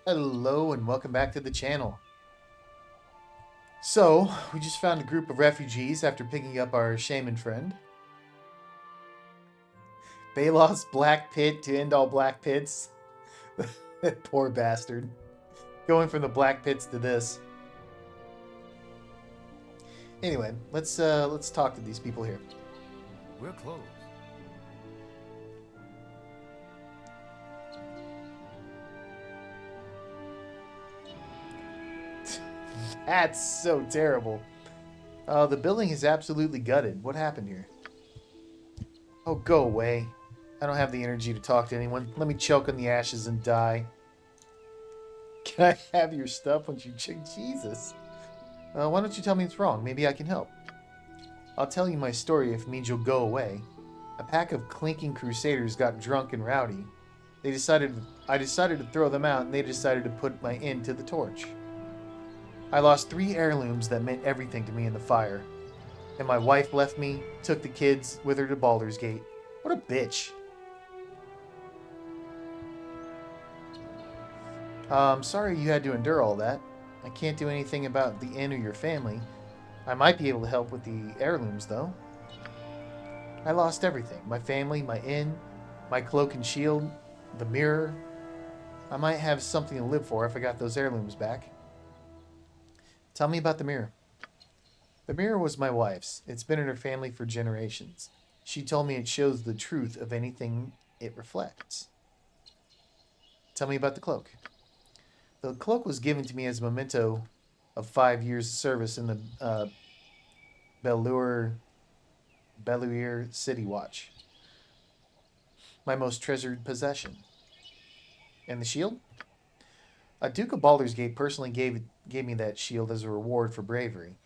Hello and welcome back to the channel. So, we just found a group of refugees after picking up our shaman friend. Balof's Black Pit to end all black pits. Poor bastard. Going from the black pits to this. Anyway, let's talk to these people here. We're close. That's so terrible. The building is absolutely gutted. What happened here? Oh, go away. I don't have the energy to talk to anyone. Let me choke on the ashes and die. Can I have your stuff when you check? Jesus. Why don't you tell me what's wrong? Maybe I can help. I'll tell you my story if it means you'll go away. A pack of clinking crusaders got drunk and rowdy. I decided to throw them out, and they decided to put my end to the torch. I lost 3 heirlooms that meant everything to me in the fire. And my wife left me, took the kids with her to Baldur's Gate. What a bitch. I'm sorry you had to endure all that. I can't do anything about the inn or your family. I might be able to help with the heirlooms, though. I lost everything. My family, my inn, my cloak and shield, the mirror. I might have something to live for if I got those heirlooms back. Tell me about the mirror. The mirror was my wife's. It's been in her family for generations. She told me it shows the truth of anything it reflects. Tell me about the cloak. The cloak was given to me as a memento of 5 years of service in the Belluir City Watch. My most treasured possession. And the shield? A Duke of Baldur's Gate personally gave me that shield as a reward for bravery.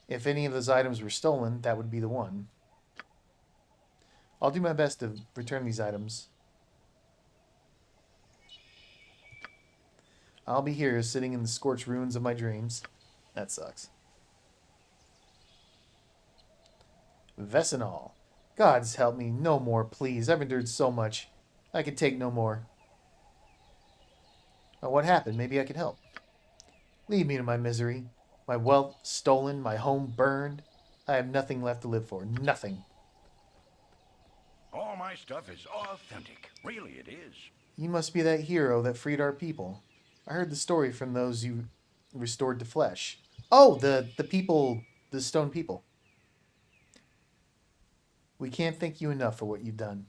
If any of those items were stolen, that would be the one. I'll do my best to return these items. I'll be here, sitting in the scorched ruins of my dreams. That sucks. Vesenol. Gods help me, no more, please. I've endured so much. I can take no more. Oh, what happened? Maybe I can help. Leave me to my misery. My wealth stolen, my home burned. I have nothing left to live for. Nothing. All my stuff is authentic. Really, it is. You must be that hero that freed our people. I heard the story from those you restored to flesh. Oh, the people, the stone people. We can't thank you enough for what you've done.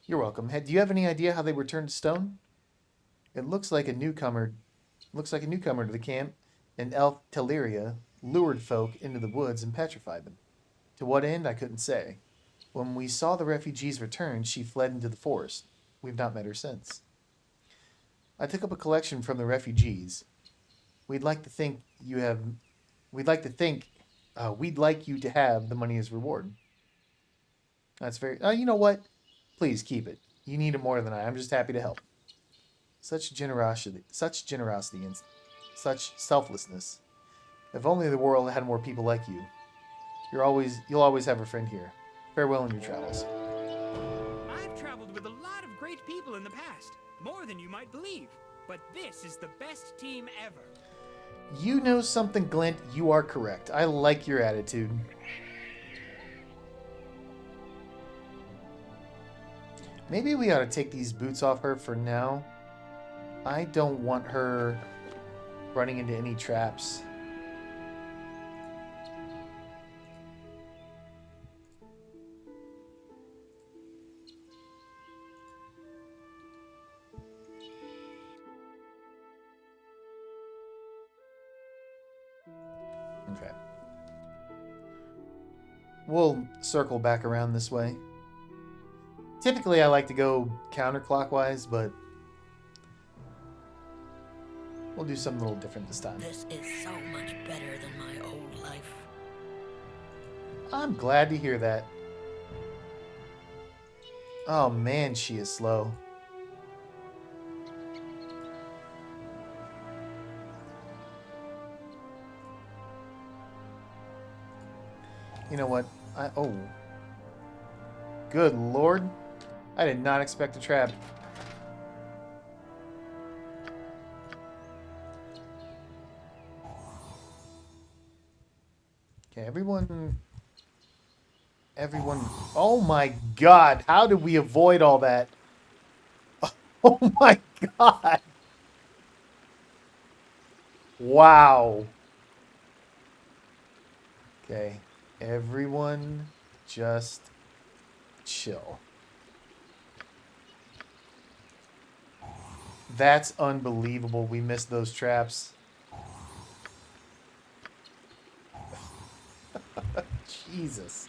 You're welcome. Do you have any idea how they were turned to stone? It looks like a newcomer. Looks like a newcomer to the camp, and Elf Teleria lured folk into the woods and petrified them. To what end, I couldn't say. When we saw the refugees return, she fled into the forest. We've not met her since. I took up a collection from the refugees. We'd like to think you have. We'd like to think. We'd like you to have the money as reward. That's very. You know what? Please keep it. You need it more than I. I'm just happy to help. Such generosity, and such selflessness. If only the world had more people like you. You'll always have a friend here. Farewell in your travels. I've traveled with a lot of great people in the past, more than you might believe. But this is the best team ever. You know something, Glint? You are correct. I like your attitude. Maybe we ought to take these boots off her for now. I don't want her running into any traps. Okay. We'll circle back around this way. Typically, I like to go counterclockwise, but we'll do something a little different this time. This is so much better than my old life. I'm glad to hear that. Oh man, she is slow. You know what? Oh. Good lord. I did not expect a trap. Okay, everyone. Everyone. Oh my god, how did we avoid all that? Oh my god. Wow. Okay, everyone just chill. That's unbelievable. We missed those traps. Jesus.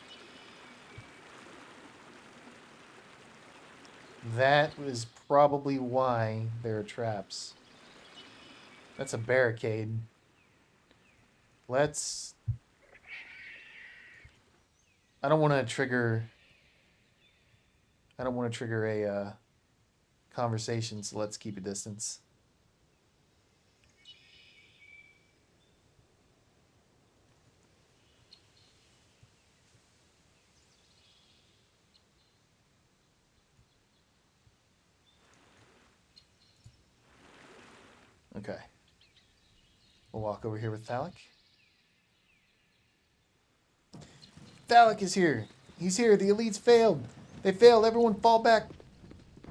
That was probably why there are traps. That's a barricade. Let's... I don't want to trigger... I don't want to trigger a conversation, so let's keep a distance. Okay. We'll walk over here with Thalic. Thalic is here. He's here. The elites failed. They failed. Everyone fall back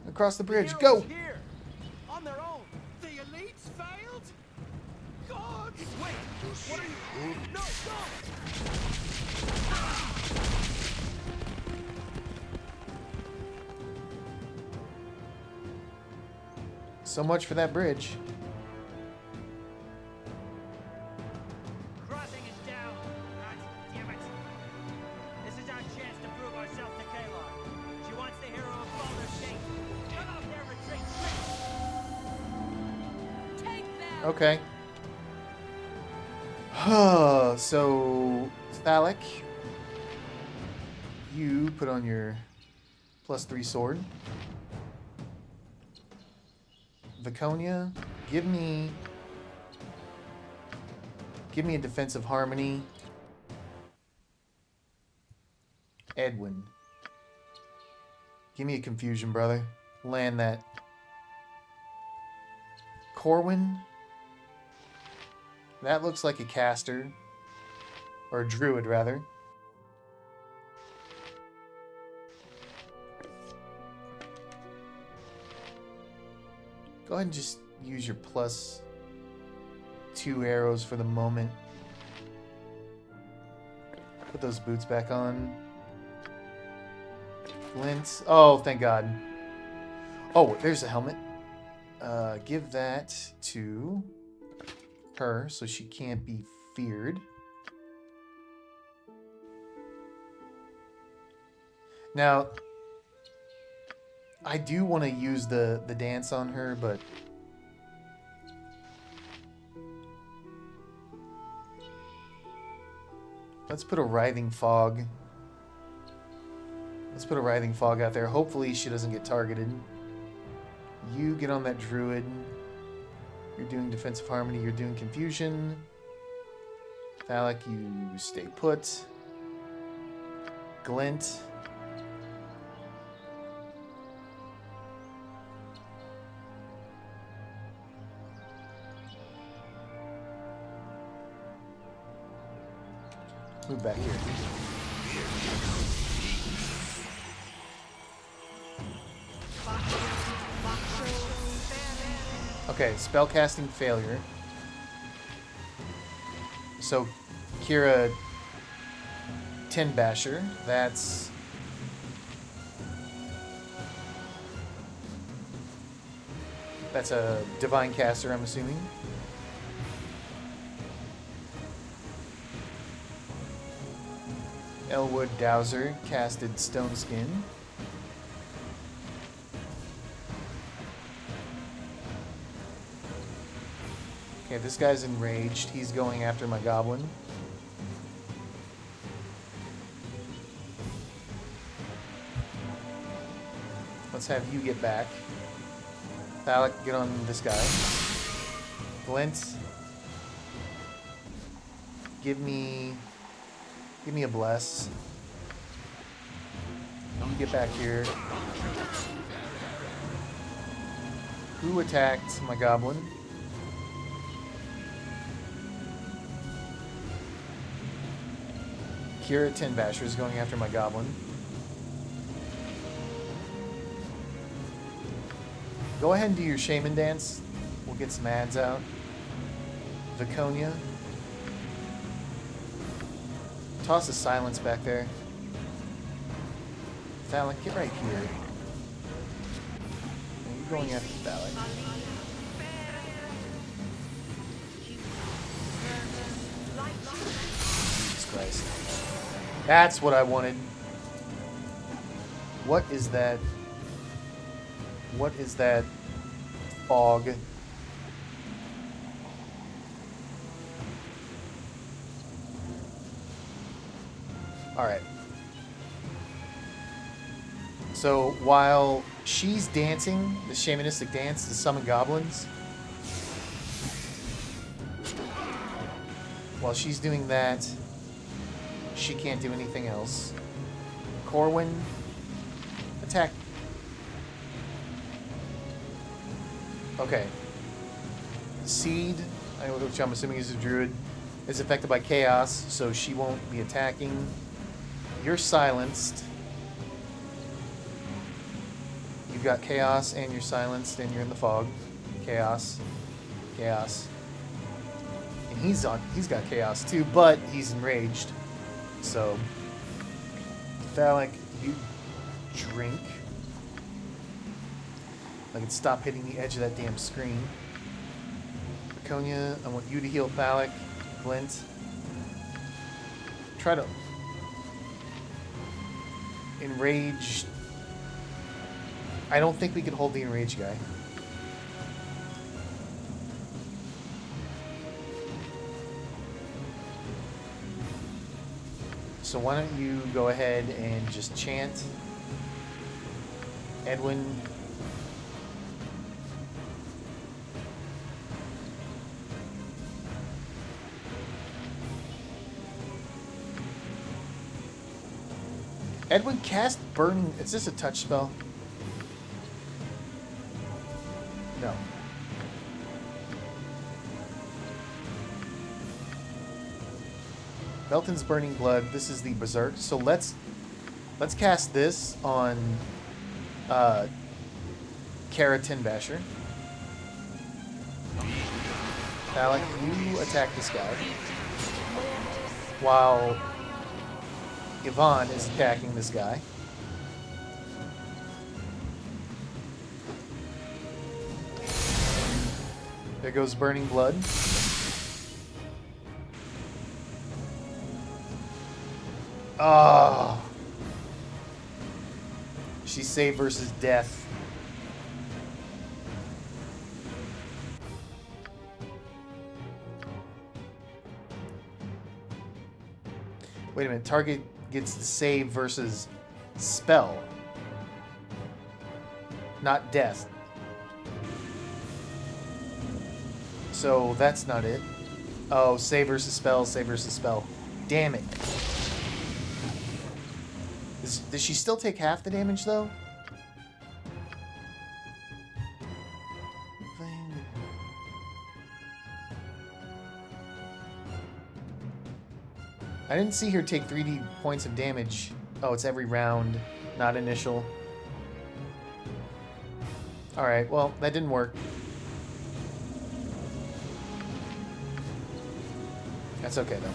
across the bridge. Go! Here, on their own. The elites failed? God! Wait, what are you... No, don't! So much for that bridge. Crossing is down. God damn it. This is our chance to prove ourselves to Caelar. She wants the hero of Baldur's Gate. Come out there, retreat. Take them! Okay. So, Thalic, you put on your +3 sword. Viconia, give me a defensive harmony. Edwin, give me a confusion, brother. Land that. Corwin, that looks like a caster. Or a druid, rather. Go ahead and just use your +2 arrows for the moment. Put those boots back on. Glint. Oh, thank God. Oh, there's a helmet. Give that to her so she can't be feared. Now, I do want to use the dance on her, but let's put a writhing fog. Let's put a writhing fog out there. Hopefully she doesn't get targeted. You get on that druid. You're doing defensive harmony. You're doing confusion. Thalic, you stay put. Glint. Move back here. Okay, spellcasting failure. So, Kira 10 Basher. That's a divine caster, I'm assuming. Elwood Dowser casted Stone Skin. Okay, this guy's enraged. He's going after my goblin. Let's have you get back. Thalic, get on this guy. Glint. Give me a bless. You get back here. Who attacked my goblin? Kira Tin Basher is going after my goblin. Go ahead and do your shaman dance. We'll get some ads out. Viconia. Toss a silence back there. Phallic, get right here. You're going after Phallic. Jesus Christ. That's what I wanted. What is that? What is that fog? Alright. So while she's dancing the shamanistic dance to summon goblins, while she's doing that, she can't do anything else. Corwin, attack. Okay. Seed, which I'm assuming is a druid, is affected by chaos, so she won't be attacking. You're silenced. You've got chaos and you're silenced and you're in the fog. Chaos. Chaos. And he's got chaos too, but he's enraged. So Phallic, you drink. I can stop hitting the edge of that damn screen. Viconia, I want you to heal Phallic. Glint. Try to enrage. I don't think we could hold the enraged guy. So why don't you go ahead and just chant. Edwin. Edwin, cast Burning. Is this a touch spell? No. Belton's Burning Blood. This is the Berserk. So let's cast this on Kara Tin Basher. Phallic, you attack this guy. While Yvonne is attacking this guy. There goes Burning Blood. Oh. She's saved versus death. Wait a minute. Target gets the save versus spell. Not death. So that's not it. Oh, save versus spell, save versus spell. Damn it. Does she still take half the damage, though? I didn't see her take 3D points of damage. Oh, it's every round, not initial. Alright, well, that didn't work. That's okay, though.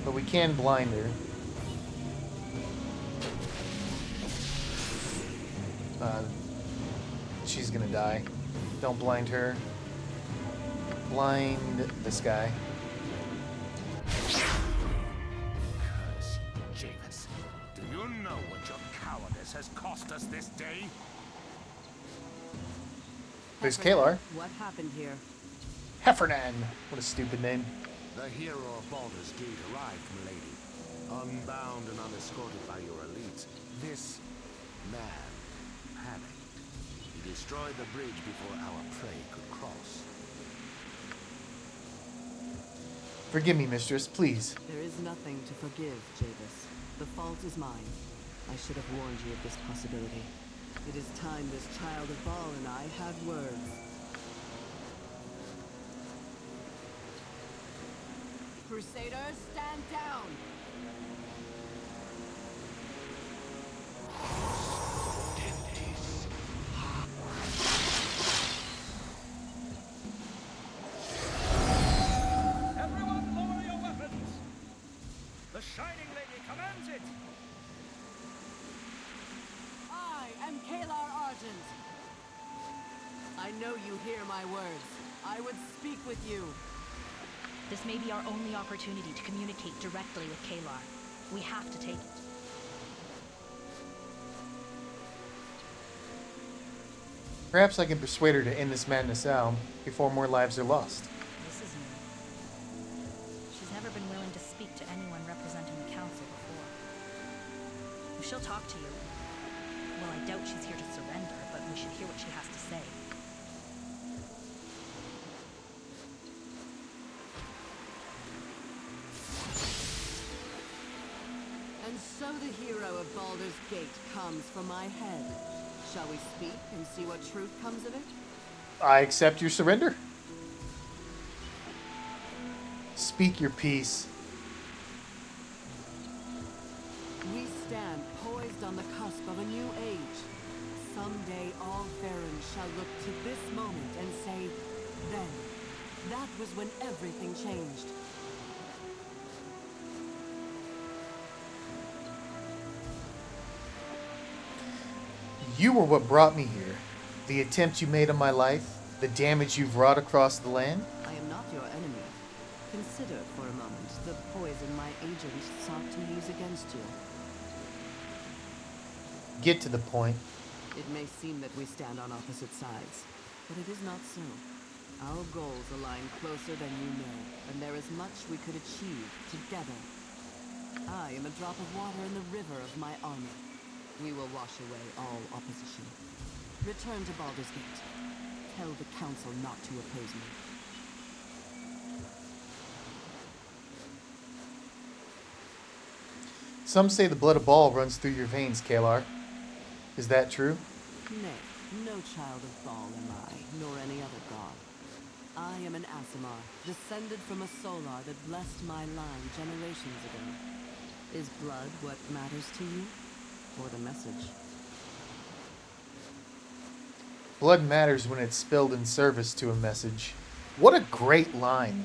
But we can blind her. She's gonna die. Don't blind her. Blind this guy. Curse you, Javis. Do you know what your cowardice has cost us this day? There's Caelar. What happened here? Heffernan. What a stupid name. The hero of Baldur's Gate arrived, milady. Unbound and unescorted by your elites, this man panicked. He destroyed the bridge before our prey could cross. Forgive me, mistress, please. There is nothing to forgive, Javis. The fault is mine. I should have warned you of this possibility. It is time this child of Baal and I had words. Crusaders, stand down! Everyone lower your weapons! The Shining Lady commands it! I am Caelar Argent. I know you hear my words. I would speak with you. This may be our only opportunity to communicate directly with Caelar. We have to take it. Perhaps I can persuade her to end this madness now before more lives are lost. This is new. She's never been willing to speak to anyone representing the council before. If she'll talk to you, well, I doubt she's here to surrender, but we should hear what she has to say. And so the hero of Baldur's Gate comes from my head. Shall we speak and see what truth comes of it? I accept your surrender. Speak your piece. We stand poised on the cusp of a new age. Someday all Farron shall look to this moment and say, then, that was when everything changed. You were what brought me here. The attempt you made on my life, the damage you've wrought across the land. I am not your enemy. Consider for a moment the poison my agent sought to use against you. Get to the point. It may seem that we stand on opposite sides, but it is not so. Our goals align closer than you know, and there is much we could achieve together. I am a drop of water in the river of my armor. We will wash away all opposition. Return to Baldur's Gate. Tell the Council not to oppose me. Some say the blood of Baal runs through your veins, Caelar. Is that true? Nay, no child of Baal am I, nor any other god. I am an Aasimar, descended from a Solar that blessed my line generations ago. Is blood what matters to you? Or the message? Blood matters when it's spilled in service to a message. What a great line.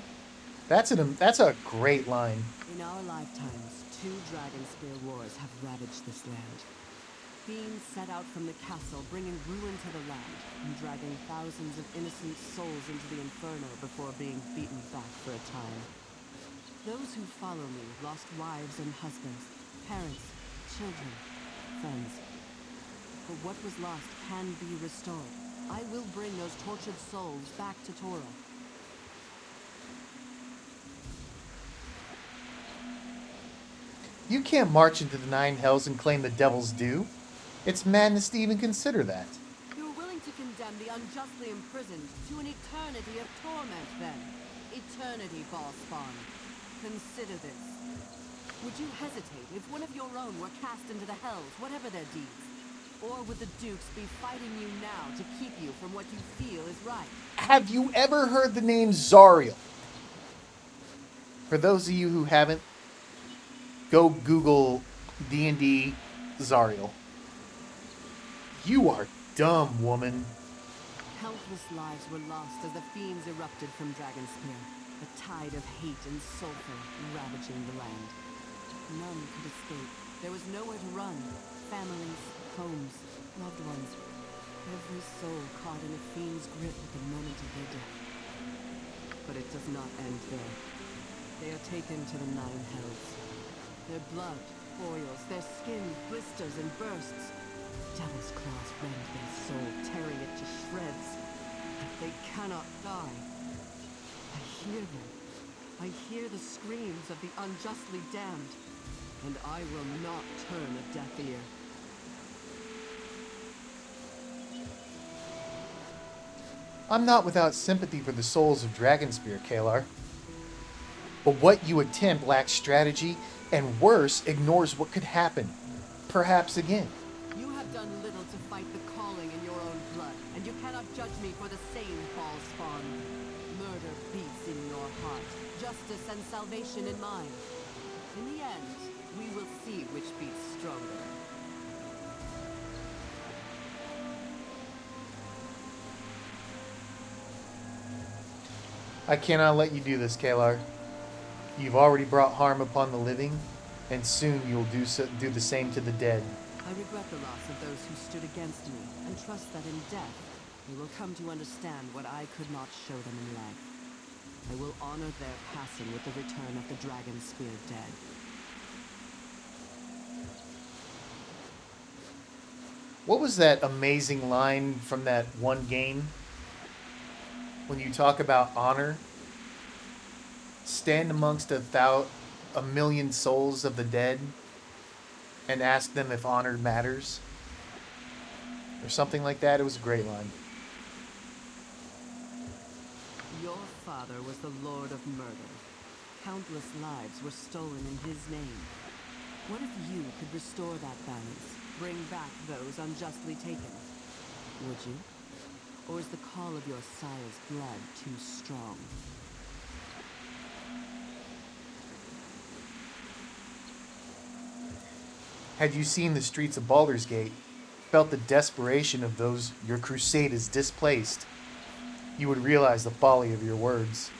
That's a great line. In our lifetimes, 2 Dragonspear wars have ravaged this land. Fiends set out from the castle, bringing ruin to the land, and dragging thousands of innocent souls into the inferno before being beaten back for a time. Those who follow me lost wives and husbands, parents, children, friends. But what was lost can be restored. I will bring those tortured souls back to Torah. You can't march into the 9 hells and claim the devil's due. It's madness to even consider that. You're willing to condemn the unjustly imprisoned to an eternity of torment, then? Eternity, Ballspawn. Consider this. Would you hesitate if one of your own were cast into the hells, whatever their deeds? Or would the Dukes be fighting you now to keep you from what you feel is right? Have you ever heard the name Zariel? For those of you who haven't, go Google D&D Zariel. You are dumb, woman. Countless lives were lost as the fiends erupted from Dragonspear, a tide of hate and sulfur ravaging the land. None could escape. There was nowhere to run. Families, homes, loved ones. Every soul caught in a fiend's grip at the moment of their death. But it does not end there. They are taken to the 9 hells. Their blood boils, their skin blisters and bursts. Devil's claws rend their soul, tearing it to shreds. But they cannot die. I hear them. I hear the screams of the unjustly damned. And I will not turn a deaf ear. I'm not without sympathy for the souls of Dragonspear, Caelar. But what you attempt lacks strategy, and worse, ignores what could happen. Perhaps again. You have done little to fight the calling in your own blood, and you cannot judge me for the same, Ballspawn. Murder beats in your heart, justice and salvation in mine. In the end, we will see which beats stronger. I cannot let you do this, Caelar. You've already brought harm upon the living, and soon you will do the same to the dead. I regret the loss of those who stood against me, and trust that in death, they will come to understand what I could not show them in life. I will honor their passing with the return of the Dragon Spear dead. What was that amazing line from that one game? When you talk about honor, stand amongst a million souls of the dead and ask them if honor matters. Or something like that. It was a great line. Your father was the Lord of Murder. Countless lives were stolen in his name. What if you could restore that balance, bring back those unjustly taken? Would you? Or is the call of your sire's blood too strong? Had you seen the streets of Baldur's Gate, felt the desperation of those your crusade is displaced, you would realize the folly of your words.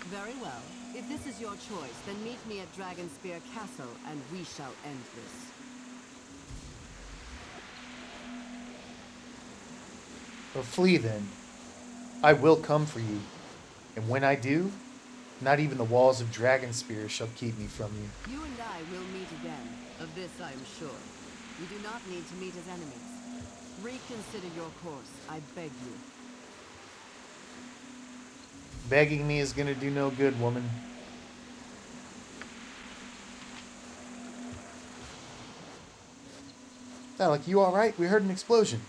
Very well. If this is your choice, then meet me at Dragonspear Castle, and we shall end this. Or flee then. I will come for you. And when I do, not even the walls of Dragonspear shall keep me from you. You and I will meet again. Of this I am sure. We do not need to meet as enemies. Reconsider your course, I beg you. Begging me is gonna do no good, woman. Alec, you alright? We heard an explosion.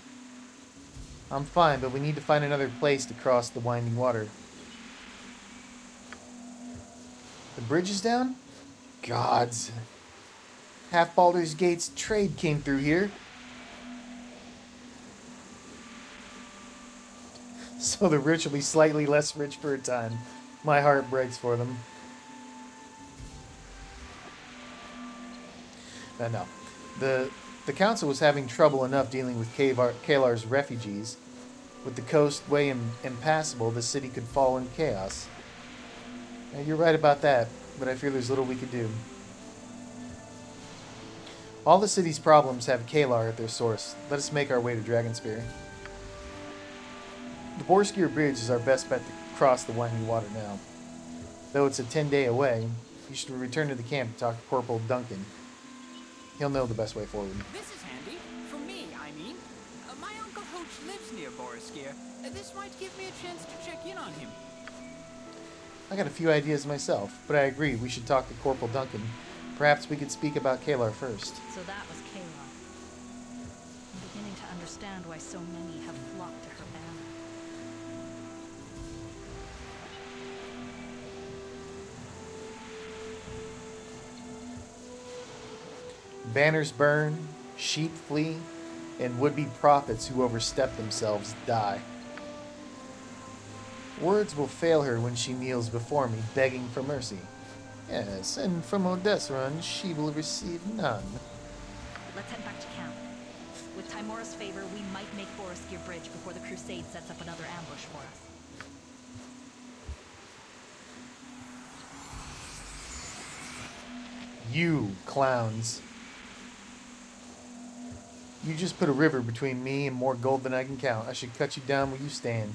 I'm fine, but we need to find another place to cross the winding water. The bridge is down? Gods. Half Baldur's Gate's trade came through here. So the rich will be slightly less rich for a time. My heart breaks for them. No. The council was having trouble enough dealing with Caelar's refugees. With the coast way impassable, the city could fall in chaos. Now, you're right about that, but I fear there's little we can do. All the city's problems have Caelar at their source. Let us make our way to Dragonspear. The Borskir Bridge is our best bet to cross the winding water now. Though it's a 10-day away, you should return to the camp to talk to Corporal Duncan. He'll know the best way forward. This is handy. For me, I mean. My Uncle Hoach lives near Boriskir. This might give me a chance to check in on him. I got a few ideas myself, but I agree we should talk to Corporal Duncan. Perhaps we could speak about Caelar first. So that was Caelar. I'm beginning to understand why so many have flocked to her banner. Banners burn, sheep flee, and would-be prophets who overstep themselves die. Words will fail her when she kneels before me, begging for mercy. Yes, and from Odesran she will receive none. Let's head back to camp. With Timora's favor, we might make Boriskir Bridge before the Crusade sets up another ambush for us. You clowns. You just put a river between me and more gold than I can count. I should cut you down where you stand.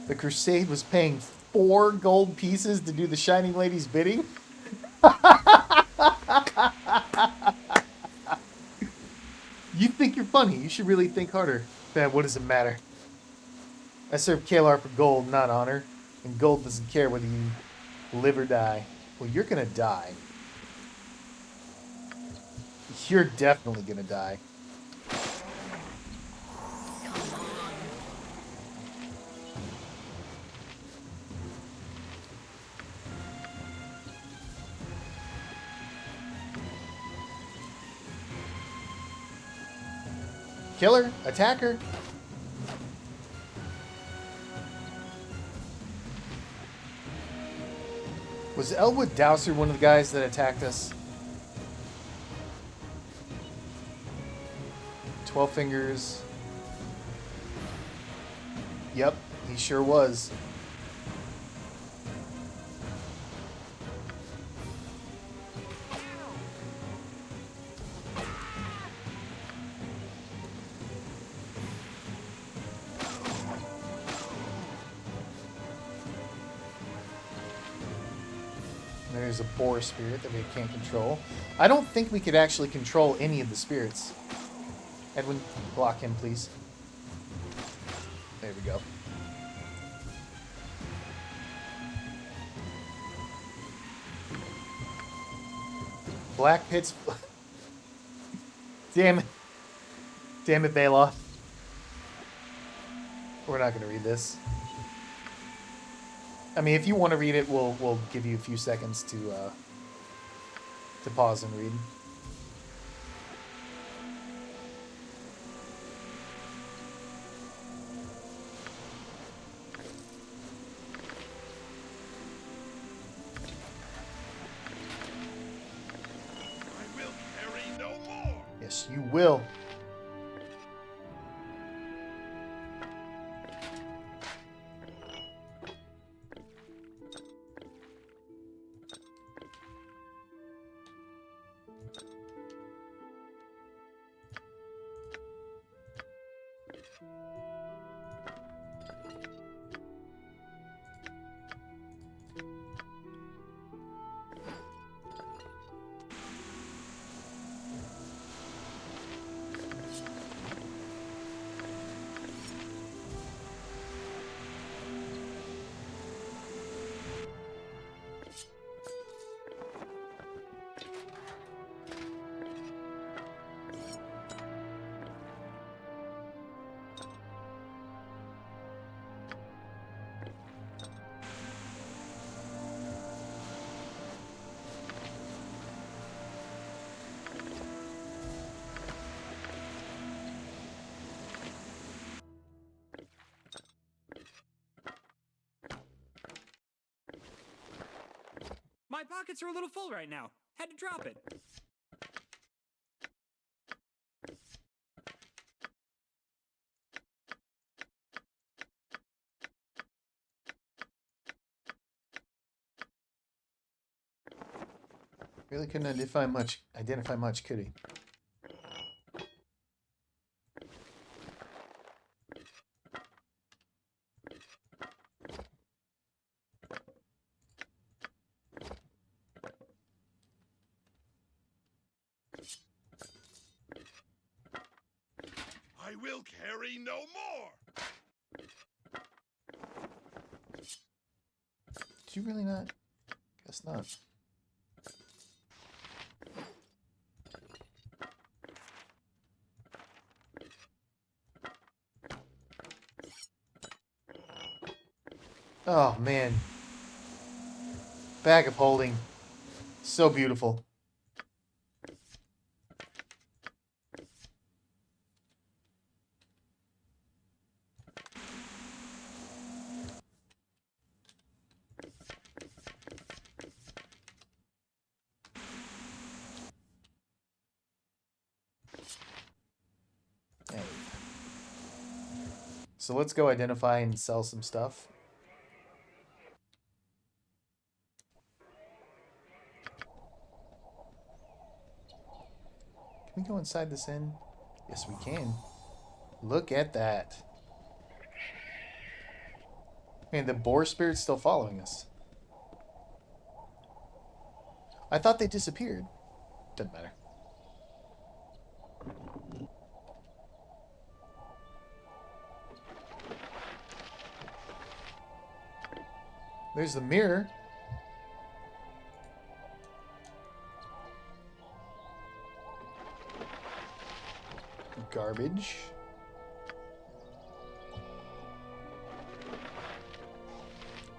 The Crusade was paying 4 gold pieces to do the Shining Lady's bidding? You think you're funny. You should really think harder. Man, what does it matter? I serve Caelar for gold, not honor. And gold doesn't care whether you live or die. Well, you're gonna die. You're definitely gonna die. Kill her. Attack her. Was Elwood Dowser one of the guys that attacked us? 12 fingers. Yep, he sure was. There's a boar spirit that we can't control. I don't think we could actually control any of the spirits. Edwin, block him, please. There we go. Black Pits. Damn it. Damn it, Baloth. We're not going to read this. I mean, if you want to read it, we'll give you a few seconds to pause and read. I will carry no more. Yes, you will. My pockets are a little full right now. Had to drop it. Really couldn't identify much, could he? I will carry no more. Did you really not? Guess not. Oh, man. Bag of holding. So beautiful. There we go. So let's go identify and sell some stuff. Can we go inside this inn? Yes, we can. Look at that. Man, the boar spirit's still following us. I thought they disappeared. Doesn't matter. There's the mirror. Garbage.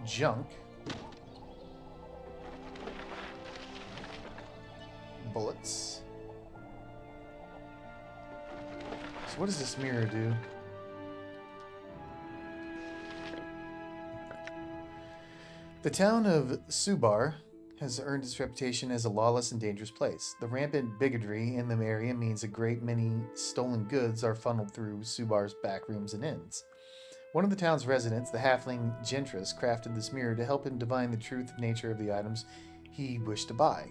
Junk. Bullets. So what does this mirror do? The town of Subar has earned its reputation as a lawless and dangerous place. The rampant bigotry in the area means a great many stolen goods are funneled through Subar's back rooms and inns. One of the town's residents, the halfling Gentris, crafted this mirror to help him divine the truth nature of the items he wished to buy.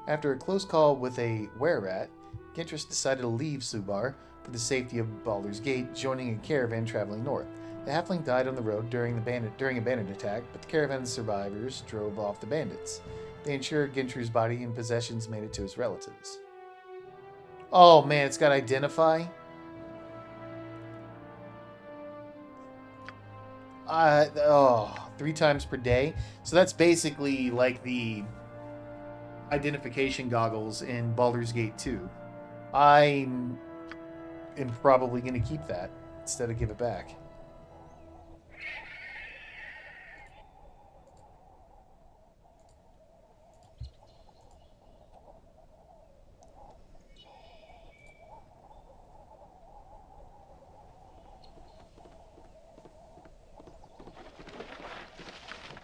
After a close call with a were-rat, Gentris decided to leave Subar for the safety of Baldur's Gate, joining a caravan traveling north. The halfling died on the road during a bandit attack, but the caravan's survivors drove off the bandits. They ensured Gentris's body and possessions made it to his relatives. Oh man, it's got identify? 3 times per day. So that's basically like the identification goggles in Baldur's Gate 2. I am probably going to keep that instead of give it back.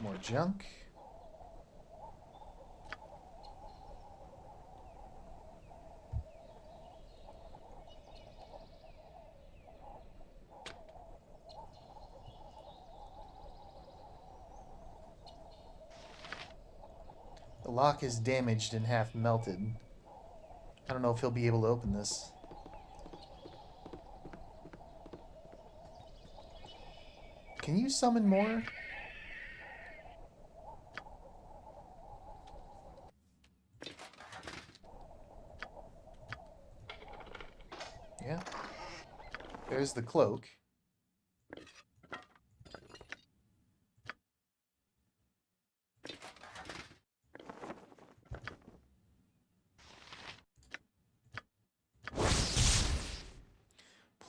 More junk. The lock is damaged and half melted. I don't know if he'll be able to open this. Can you summon more? Yeah. There's the cloak.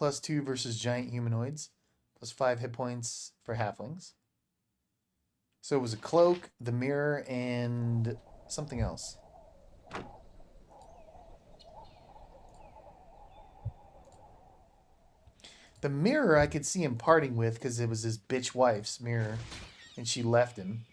+2 versus giant humanoids. +5 hit points for halflings. So it was a cloak, the mirror, and something else. The mirror I could see him parting with because it was his bitch wife's mirror, and she left him.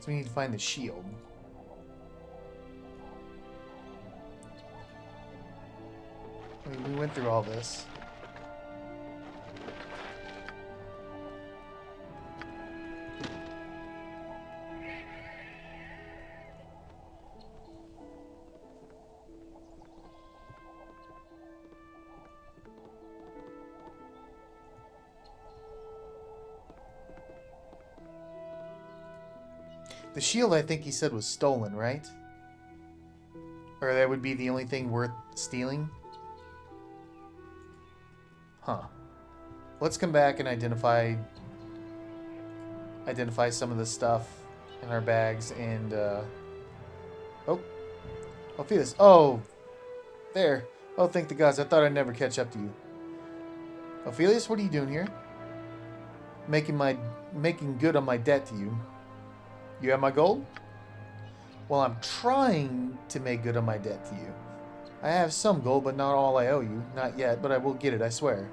So we need to find the shield. I mean, we went through all this. The shield, I think he said, was stolen, right? Or that would be the only thing worth stealing? Huh. Let's come back and identify some of the stuff in our bags and oh, Ophelia. Oh, there. Oh, thank the gods. I thought I'd never catch up to you. Ophelius, what are you doing here? Making good on my debt to you. You have my gold? Well, I'm trying to make good on my debt to you. I have some gold, but not all I owe you. Not yet, but I will get it, I swear.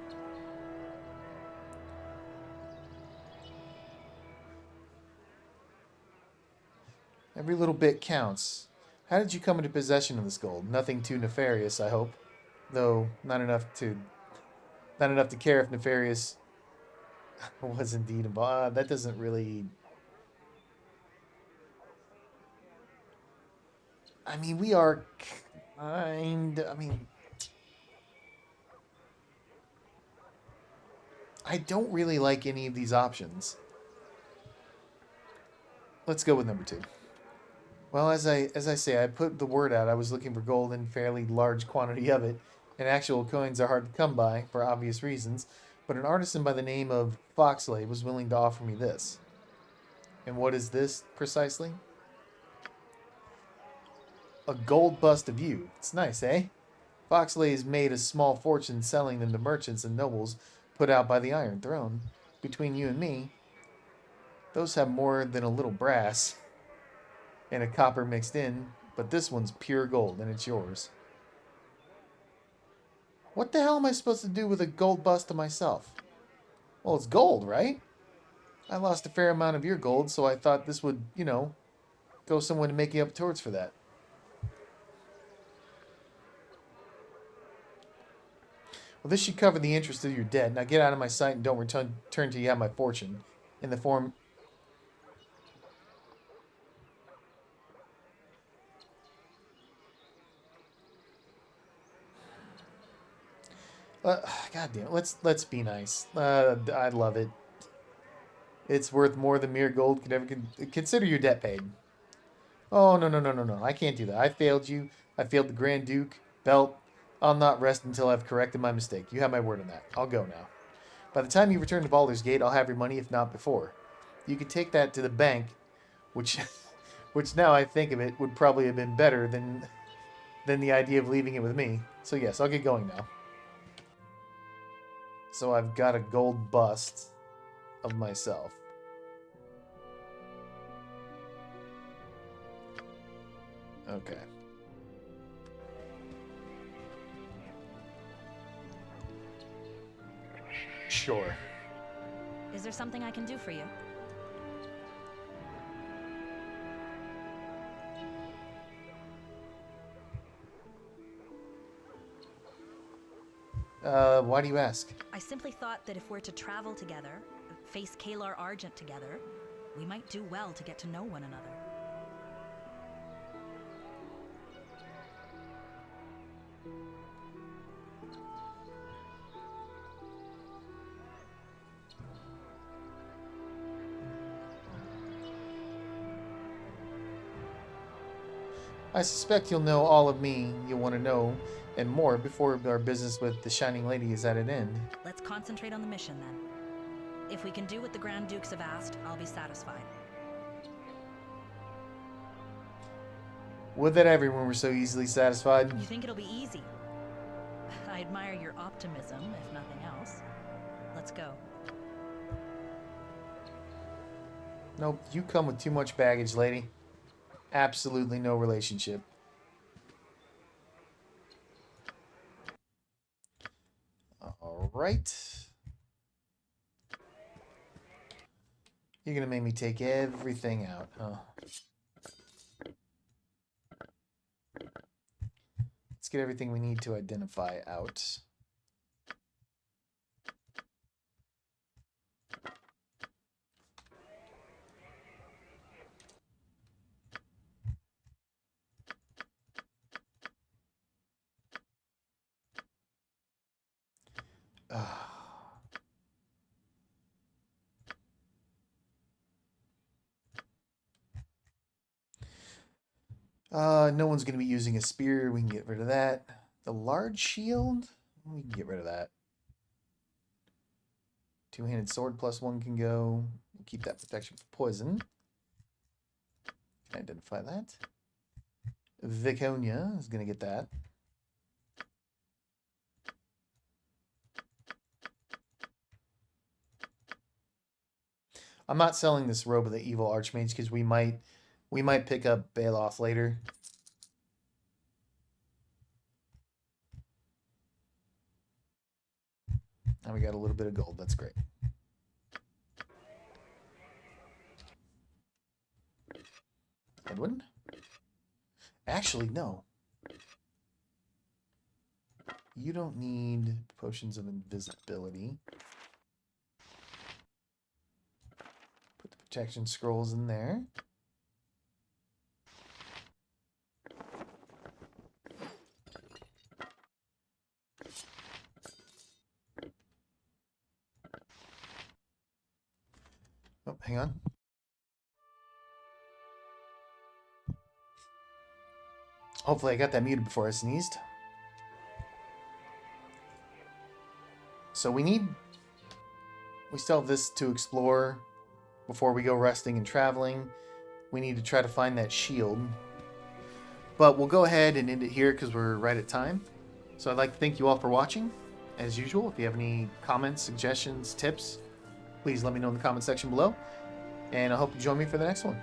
Every little bit counts. How did you come into possession of this gold? Nothing too nefarious, I hope. Though not enough to care if nefarious was indeed involved. That doesn't really. I mean, we are kind. I mean, I don't really like any of these options. Let's go with number 2. Well, as I say, I put the word out. I was looking for gold in fairly large quantity of it, and actual coins are hard to come by for obvious reasons. But an artisan by the name of Foxley was willing to offer me this. And what is this precisely? A gold bust of you. It's nice, eh? Foxley has made a small fortune selling them to merchants and nobles put out by the Iron Throne. Between you and me, those have more than a little brass and a copper mixed in, but this one's pure gold and it's yours. What the hell am I supposed to do with a gold bust of myself? Well, it's gold, right? I lost a fair amount of your gold, so I thought this would, go somewhere to make you up towards for that. Well, this should cover the interest of your debt. Now get out of my sight and don't return till you have my fortune. In the form... God damn it. Let's be nice. I love it. It's worth more than mere gold could ever... Consider your debt paid. Oh, no. I can't do that. I failed you. I failed the Grand Duke. Belt. I'll not rest until I've corrected my mistake. You have my word on that. I'll go now. By the time you return to Baldur's Gate, I'll have your money, if not before. You can take that to the bank, which now I think of it, would probably have been better than the idea of leaving it with me. So yes, I'll get going now. So I've got a gold bust of myself. Okay. Sure. Is there something I can do for you? Why do you ask? I simply thought that if we're to travel together, face Caelar Argent together, we might do well to get to know one another. I suspect you'll know all of me you'll want to know and more before our business with the Shining Lady is at an end. Let's concentrate on the mission then. If we can do what the Grand Dukes have asked, I'll be satisfied. Would that everyone were so easily satisfied? You think it'll be easy? I admire your optimism, if nothing else. Let's go. Nope, you come with too much baggage, lady. Absolutely no relationship. All right. You're gonna make me take everything out, huh? Let's get everything we need to identify out. No one's going to be using a spear. We can get rid of that. The large shield? We can get rid of that. Two-handed sword +1 can go. We'll keep that protection for poison. Can I identify that? Viconia is going to get that. I'm not selling this robe of the evil archmage because we might pick up Baloth later. And we got a little bit of gold. That's great. Edwin? Actually, no. You don't need potions of invisibility. Put the protection scrolls in there. Oh, hang on. Hopefully I got that muted before I sneezed. So we still have this to explore before we go resting and traveling. We need to try to find that shield. But we'll go ahead and end it here because we're right at time. So I'd like to thank you all for watching. As usual, if you have any comments, suggestions, tips, please let me know in the comment section below. And I hope you join me for the next one.